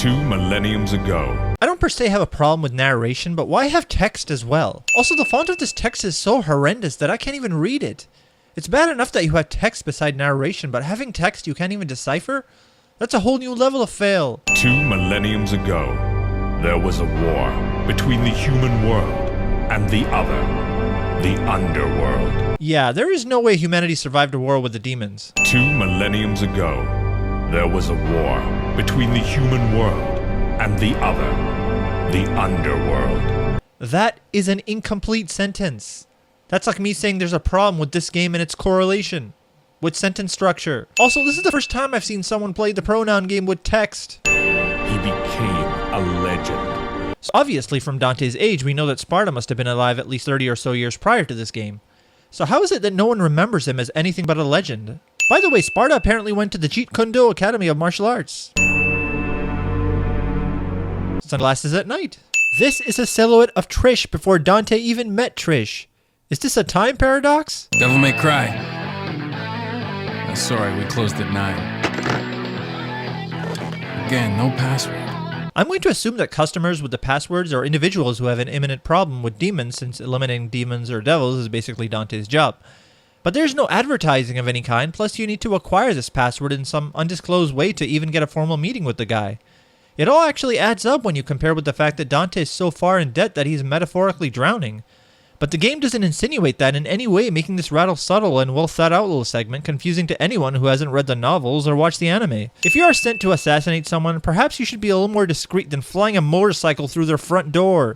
2 millenniums ago. I don't per se have a problem with narration, but why have text as well? Also, the font of this text is so horrendous that I can't even read it. It's bad enough that you have text beside narration, but having text you can't even decipher? That's a whole new level of fail. 2 millenniums ago, there was a war between the human world and the other, the underworld. Yeah, there is no way humanity survived a war with the demons. 2 millenniums ago, there was a war between the human world and the other, the underworld. That is an incomplete sentence. That's like me saying there's a problem with this game and its correlation with sentence structure. Also, this is the first time I've seen someone play the pronoun game with text. He became a legend. So obviously, from Dante's age, we know that Sparta must have been alive at least 30 or so years prior to this game. So how is it that no one remembers him as anything but a legend? By the way, Sparta apparently went to the Jeet Kune Do Academy of Martial Arts. Sunglasses at night. This is a silhouette of Trish before Dante even met Trish. Is this a time paradox? Devil May Cry. Sorry, we closed at 9. Again, no password. I'm going to assume that customers with the passwords are individuals who have an imminent problem with demons, since eliminating demons or devils is basically Dante's job. But there's no advertising of any kind, plus you need to acquire this password in some undisclosed way to even get a formal meeting with the guy. It all actually adds up when you compare with the fact that Dante is so far in debt that he's metaphorically drowning. But the game doesn't insinuate that in any way, making this rather subtle and well thought out little segment confusing to anyone who hasn't read the novels or watched the anime. If you are sent to assassinate someone, perhaps you should be a little more discreet than flying a motorcycle through their front door.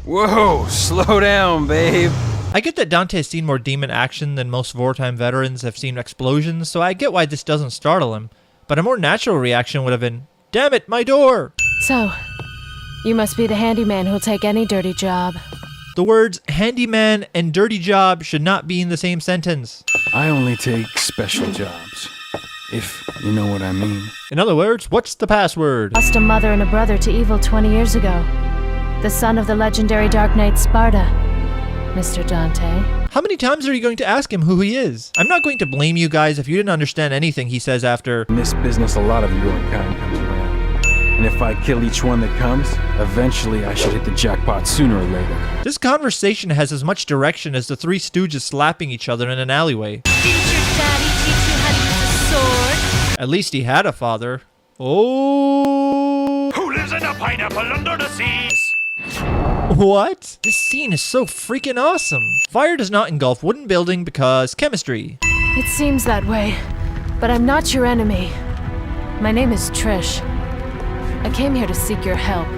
Whoa, slow down, babe. I get that Dante has seen more demon action than most wartime veterans have seen explosions, so I get why this doesn't startle him. But a more natural reaction would have been, "Damn it, my door!" So, you must be the handyman who'll take any dirty job. The words handyman and dirty job should not be in the same sentence. I only take special jobs, if you know what I mean. In other words, what's the password? Lost a mother and a brother to evil 20 years ago. The son of the legendary Dark Knight Sparta, Mr. Dante. How many times are you going to ask him who he is? I'm not going to blame you guys if you didn't understand anything he says after. In this business, a lot of your kind comes around. And if I kill each one that comes, eventually I should hit the jackpot sooner or later. This conversation has as much direction as the Three Stooges slapping each other in an alleyway. Didn't your daddy teach you how to use a sword? At least he had a father. Oh. Who lives in a pineapple under the seas? What? This scene is so freaking awesome. Fire does not engulf wooden building because chemistry. It seems that way, but I'm not your enemy. My name is Trish. I came here to seek your help,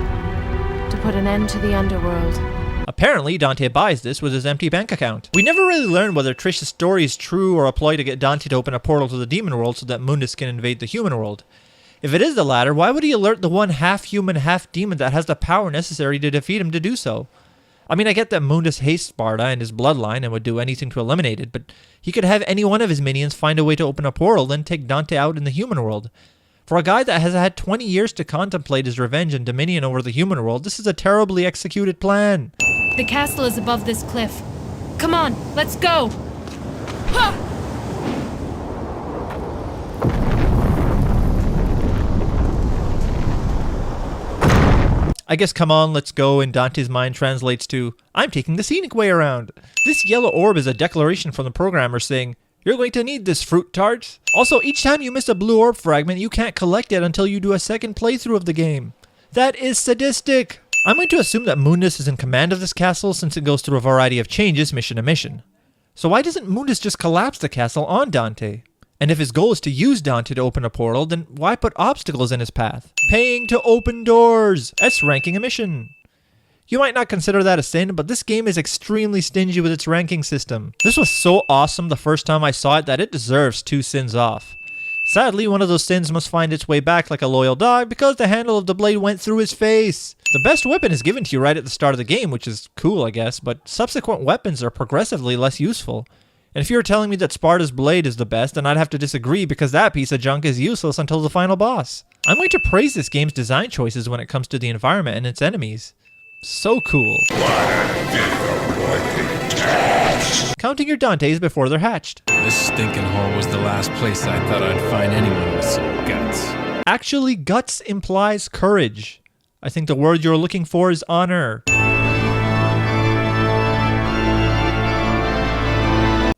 to put an end to the underworld. Apparently, Dante buys this with his empty bank account. We never really learn whether Trish's story is true or a ploy to get Dante to open a portal to the demon world so that Mundus can invade the human world. If it is the latter, why would he alert the one half-human, half-demon that has the power necessary to defeat him to do so? I mean, I get that Mundus hates Sparta and his bloodline and would do anything to eliminate it, but he could have any one of his minions find a way to open a portal, then take Dante out in the human world. For a guy that has had 20 years to contemplate his revenge and dominion over the human world, this is a terribly executed plan. The castle is above this cliff. Come on, let's go! Ha! I guess "come on, let's go" in Dante's mind translates to, "I'm taking the scenic way around." This yellow orb is a declaration from the programmer saying, "You're going to need this, fruit tart." Also, each time you miss a blue orb fragment, you can't collect it until you do a second playthrough of the game. That is sadistic. I'm going to assume that Mundus is in command of this castle since it goes through a variety of changes mission to mission. So why doesn't Mundus just collapse the castle on Dante? And if his goal is to use Dante to open a portal, then why put obstacles in his path? Paying to open doors! S ranking a mission. You might not consider that a sin, but this game is extremely stingy with its ranking system. This was so awesome the first time I saw it that it deserves 2 sins off. Sadly, one of those sins must find its way back like a loyal dog because the handle of the blade went through his face. The best weapon is given to you right at the start of the game, which is cool, I guess, but subsequent weapons are progressively less useful. And if you were telling me that Sparta's blade is the best, then I'd have to disagree because that piece of junk is useless until the final boss. I'm going to praise this game's design choices when it comes to the environment and its enemies. So cool. Counting your Dantes before they're hatched. This stinking hole was the last place I thought I'd find anyone with some guts. Actually, guts implies courage. I think the word you're looking for is honor.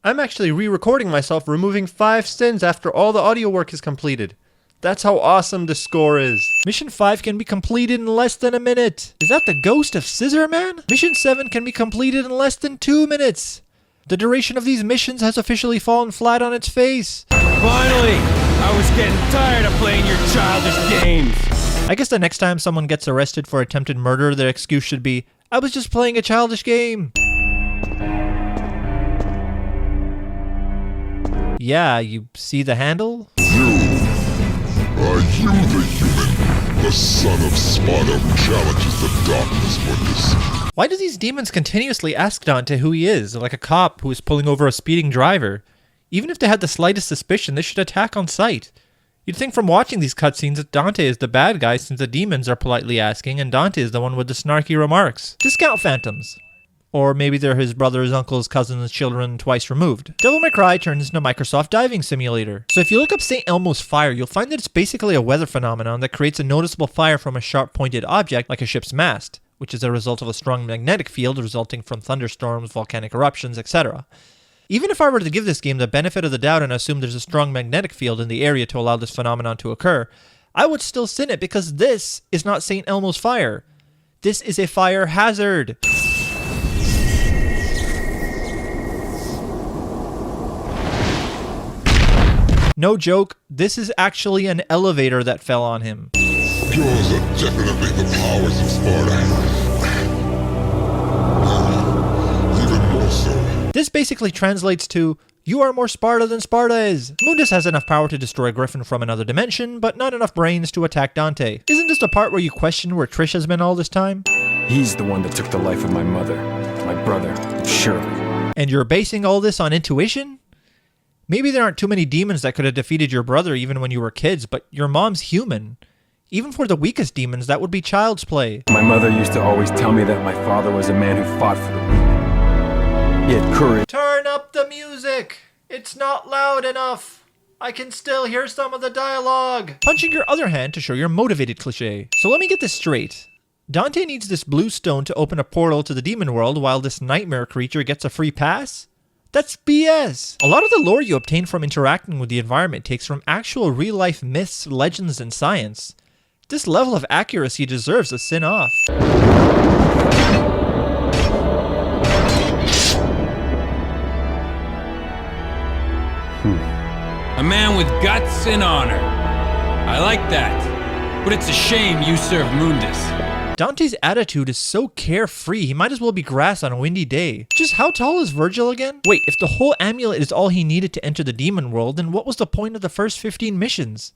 I'm actually re-recording myself removing 5 sins after all the audio work is completed. That's how awesome this score is. Mission 5 can be completed in less than a minute. Is that the ghost of Scissor Man? Mission 7 can be completed in less than 2 minutes. The duration of these missions has officially fallen flat on its face. Finally! I was getting tired of playing your childish games. I guess the next time someone gets arrested for attempted murder, their excuse should be, I was just playing a childish game. Yeah, you see the handle? Are you the human, the son of Sparta who challenges the darkness, Mundus? Why do these demons continuously ask Dante who he is, like a cop who is pulling over a speeding driver? Even if they had the slightest suspicion, they should attack on sight. You'd think from watching these cutscenes that Dante is the bad guy since the demons are politely asking and Dante is the one with the snarky remarks. Discount phantoms. Or maybe they're his brothers, uncles, cousins, children twice removed. Devil May Cry turns into a Microsoft diving simulator. So if you look up St. Elmo's fire, you'll find that it's basically a weather phenomenon that creates a noticeable fire from a sharp-pointed object like a ship's mast, which is a result of a strong magnetic field resulting from thunderstorms, volcanic eruptions, etc. Even if I were to give this game the benefit of the doubt and assume there's a strong magnetic field in the area to allow this phenomenon to occur, I would still sin it because this is not St. Elmo's fire. This is a fire hazard. No joke, this is actually an elevator that fell on him. Yours are definitely the powers of Sparta. Even more so. This basically translates to, you are more Sparta than Sparta is. Mundus has enough power to destroy a griffin from another dimension, but not enough brains to attack Dante. Isn't this the part where you question where Trish has been all this time? He's the one that took the life of my mother, my brother, Shirley. And you're basing all this on intuition? Maybe there aren't too many demons that could have defeated your brother even when you were kids, but your mom's human. Even for the weakest demons, that would be child's play. My mother used to always tell me that my father was a man who fought for the weak. He had courage. Turn up the music! It's not loud enough! I can still hear some of the dialogue! Punching your other hand to show you're motivated cliché. So let me get this straight. Dante needs this blue stone to open a portal to the demon world while this nightmare creature gets a free pass? That's BS! A lot of the lore you obtain from interacting with the environment takes from actual real-life myths, legends, and science. This level of accuracy deserves a sin off. A man with guts and honor. I like that. But it's a shame you serve Mundus. Dante's attitude is so carefree, he might as well be grass on a windy day. Just how tall is Virgil again? Wait, if the whole amulet is all he needed to enter the demon world, then what was the point of the first 15 missions?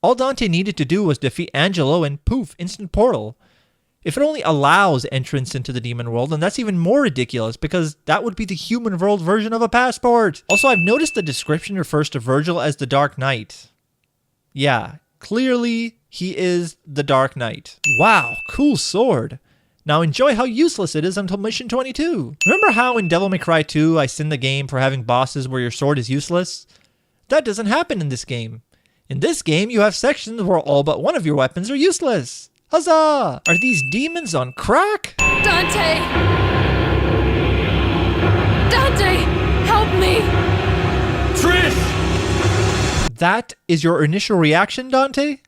All Dante needed to do was defeat Angelo and poof, instant portal. If it only allows entrance into the demon world, then that's even more ridiculous because that would be the human world version of a passport. Also, I've noticed the description refers to Virgil as the Dark Knight. Yeah, clearly he is the Dark Knight. Wow, cool sword. Now enjoy how useless it is until mission 22. Remember how in Devil May Cry 2 I sinned the game for having bosses where your sword is useless? That doesn't happen in this game. In this game you have sections where all but one of your weapons are useless. Huzzah! Are these demons on crack? Dante! Dante! Help me! Trish! That is your initial reaction, Dante?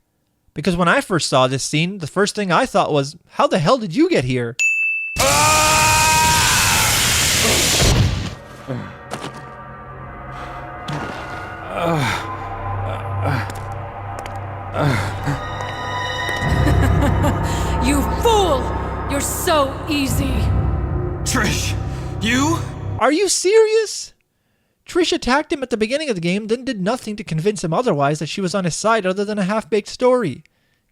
Because when I first saw this scene, the first thing I thought was, how the hell did you get here? You fool! You're so easy! Trish! You? Are you serious? Trish attacked him at the beginning of the game, then did nothing to convince him otherwise that she was on his side other than a half-baked story.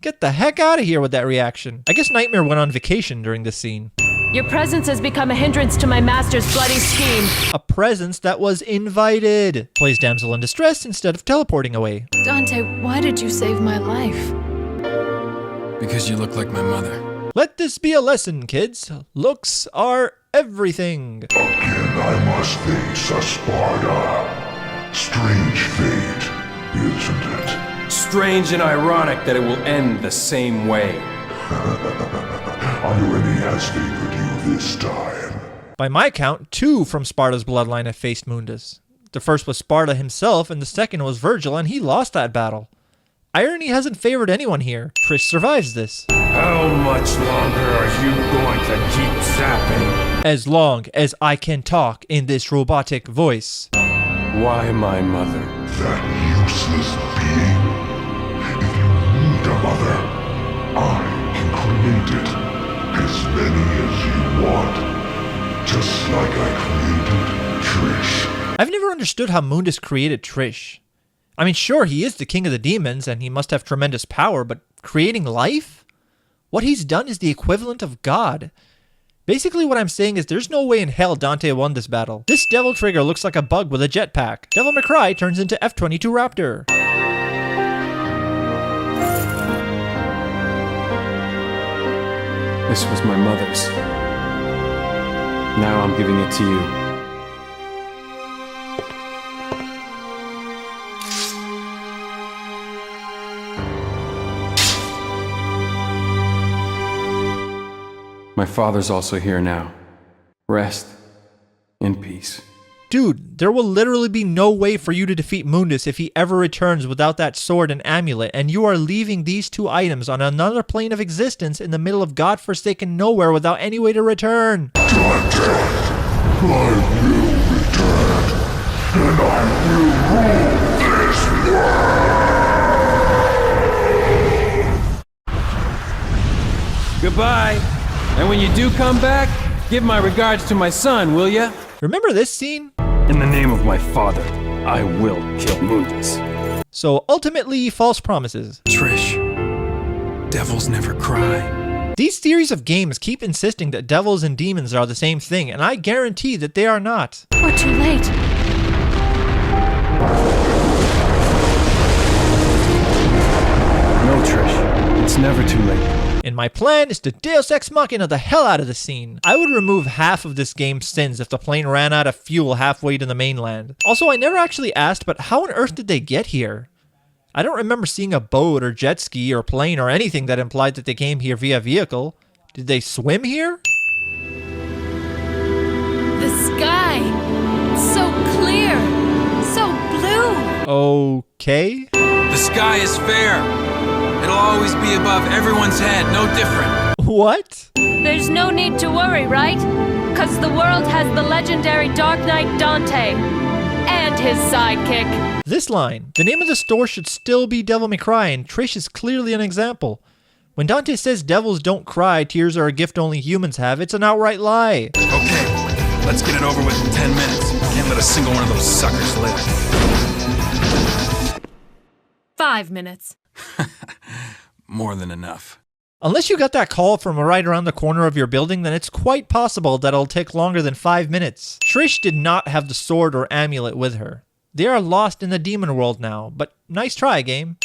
Get the heck out of here with that reaction. I guess Nightmare went on vacation during this scene. Your presence has become a hindrance to my master's bloody scheme. A presence that was invited. Plays damsel in distress instead of teleporting away. Dante, why did you save my life? Because you look like my mother. Let this be a lesson, kids. Looks are everything. Again I must face a Sparta. Strange fate, isn't it? Strange and ironic that it will end the same way. Irony has favored you this time. By my count, 2 from Sparta's bloodline have faced Mundus. The first was Sparta himself, and the second was Virgil, and he lost that battle. Irony hasn't favored anyone here. Trish survives this. How much longer are you going to keep zapping? As long as I can talk in this robotic voice. Why my mother? That useless being. If you need a mother, I can create it. As many as you want. Just like I created Trish. I've never understood how Mundus created Trish. I mean, sure, he is the king of the demons, and he must have tremendous power, but creating life? What he's done is the equivalent of God. Basically, what I'm saying is there's no way in hell Dante won this battle. This devil trigger looks like a bug with a jetpack. Devil May Cry turns into F-22 Raptor. This was my mother's. Now I'm giving it to you. My father's also here now. Rest in peace. Dude, there will literally be no way for you to defeat Mundus if he ever returns without that sword and amulet, and you are leaving these 2 items on another plane of existence in the middle of godforsaken nowhere without any way to return. Dante, I will return, and I will rule this world! Goodbye. And when you do come back, give my regards to my son, will ya? Remember this scene? In the name of my father, I will kill Mundus. So ultimately, false promises. Trish, devils never cry. These series of games keep insisting that devils and demons are the same thing, and I guarantee that they are not. We're too late. No, Trish, it's never too late. And my plan is to Deus Ex Machina the hell out of the scene. I would remove half of this game's sins if the plane ran out of fuel halfway to the mainland. Also, I never actually asked, but how on earth did they get here? I don't remember seeing a boat or jet ski or plane or anything that implied that they came here via vehicle. Did they swim here? The sky! It's so clear! So blue! Okay. The sky is fair. It'll always be above everyone's head, no different. What? There's no need to worry, right? 'Cause the world has the legendary Dark Knight Dante. And his sidekick. This line. The name of the store should still be Devil May Cry, and Trish is clearly an example. When Dante says devils don't cry, tears are a gift only humans have, it's an outright lie. Okay, let's get it over with in 10 minutes. Can't let a single one of those suckers live. 5 minutes. More than enough. Unless you got that call from right around the corner of your building, then it's quite possible that it'll take longer than 5 minutes. Trish did not have the sword or amulet with her. They are lost in the demon world now, but nice try, game.